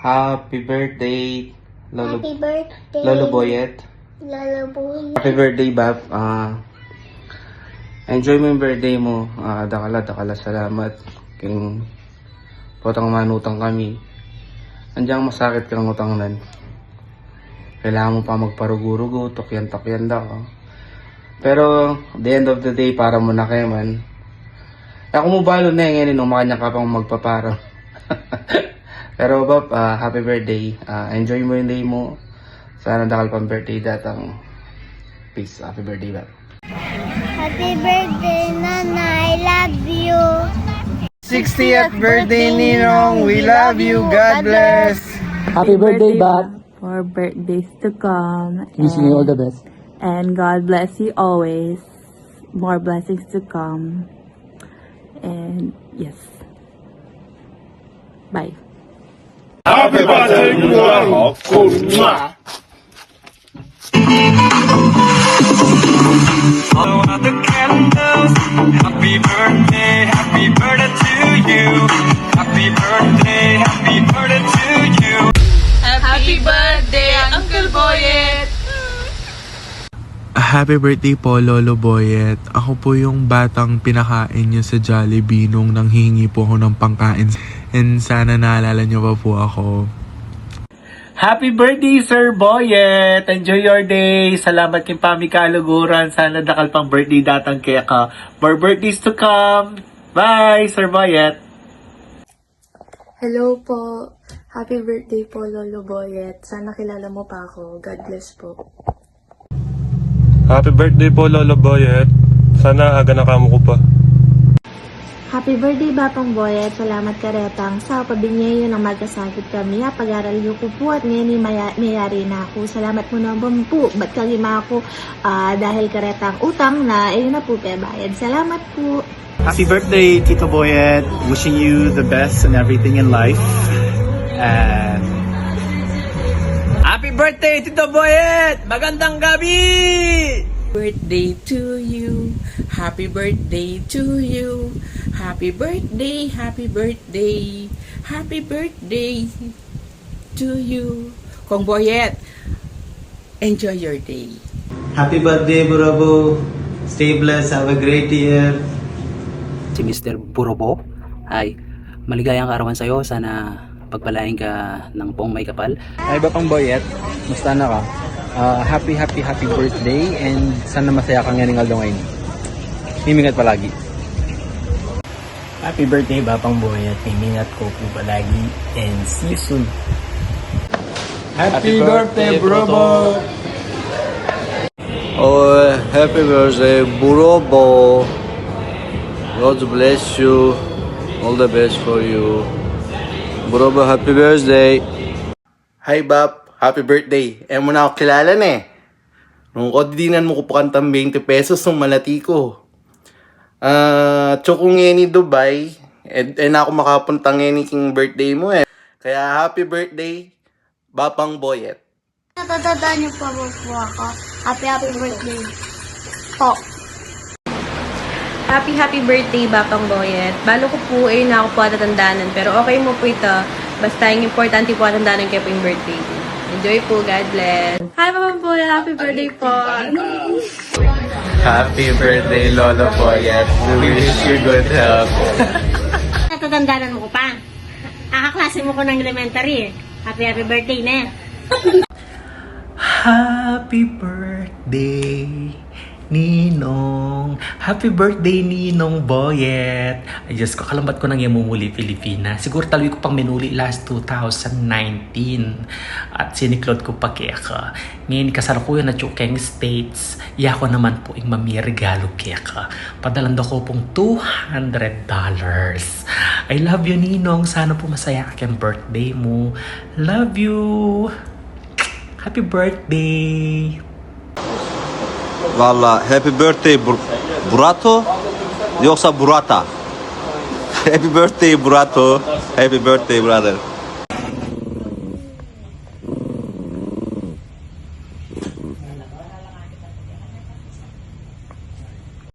Happy birthday, Lolo, Happy birthday. Lolo Boyet. Lolo Boyet. Happy birthday, Bap. Enjoy mo yung birthday mo. Dakala, salamat. King potang manutang kami. Andiyan masakit kang utang nan. Kailangan mo pa magparugo-rugo, tukyan daw. Pero, the end of the day, para mo na kayo man. Ako mo balo na yung ngayon, umakanya ka pang magpapara. Pero, Bap, happy birthday. Enjoy mo yung day mo. Sana dakal pang birthday datang. Peace. Happy birthday, Bap. Happy birthday, Nana. I love you. 60th birthday, Ninong. We love you. God bless. Happy birthday, Bap. For birthdays to come. Wishing you all the best. And God bless you always. More blessings to come. And yes. Bye. Happy birthday, Buang! Blow out the candles. Happy birthday to you. Happy birthday to you. Happy birthday, Uncle Boyet! Happy birthday po, Lolo Boyet. Ako po yung batang pinakain niyo sa Jollibee nung nanghihingi po ako ng pangkain. And sana naalala niyo pa po ako. Happy birthday, Sir Boyet! Enjoy your day! Salamat kay Pami Kaluguran. Sana dakal pang birthday datang kaya ka. More birthdays to come! Bye, Sir Boyet! Hello po. Happy birthday po, Lolo Boyet. Sana kilala mo pa ako. God bless po. Happy birthday po, Lolo Boyet. Sana aga na kamo ko pa. Happy birthday, Bapang Boyet. Salamat karetang sa pabinyayo ng magkasakit kami. Pag-aral ko po at ngayon mayari na ako. Salamat mo naman po. Ba't kalima ako dahil karetang utang na ayun na po bayad. Salamat po. Happy birthday, Tito Boyet. Wishing you the best and everything in life. And Happy birthday, Tito Boyet! Magandang gabi! Birthday to you. Happy birthday to you. Happy birthday, happy birthday. Happy birthday to you. Kong Boyet, enjoy your day. Happy birthday, Burabo. Stay blessed. Have a great year. Si Mr. Burobo ay maligayang kaarawan sa'yo. Sana pagpalain ka ng buong may kapal. Ay, Bapang Boyet. Musta na ka? Happy birthday and sana masaya kang ngayon ng ngayon. Himingat palagi. Happy birthday, Bapang Boyet. Himingat ko po palagi and see you soon. Happy birthday, Brobo! Oh, happy birthday, Burobo. God bless you. All the best for you. Burobo, happy birthday. Hi, Bap. Happy birthday. Mo na ako kilala na eh. Nung kodinan mo ko pa kantang 20 pesos ng malati ko. Tsoko ngeni Dubai. Na ako makapunta ngeni king birthday mo eh. Kaya happy birthday, Bapang Boyet. Natatandaan niyo pa po ako. Happy birthday po. Happy birthday, Bapang Boyet. Balo ko po na ako po natatandaanan. Pero okay mo po ito. Basta yung importante po natatandaanan kayo po yung birthday. Enjoy po. God bless. Hi, Bapang Boyet. Happy birthday po. Happy birthday, Lolo Boyet. We wish you good health. Natatandaan mo ko pa. Akaklase mo ko ng elementary eh. Happy birthday na. happy birthday, Ninong. Happy birthday, Ninong Boyet. Ay, Diyos ko, kalambat ko nang yamumuli Pilipinas. Siguro taloy ko pang minuli last 2019. At siniklod ko pa kaya ka. Ngayon, kasalukuyan na Chukeng States. Iya ko naman po yung mamirigalo kaya ka. Padalan ko pong $200. I love you, Ninong. Sana po masaya aking birthday mo. Love you. Happy birthday. Valla happy birthday Burato yoksa Burata. Happy birthday Burato. Happy birthday brother.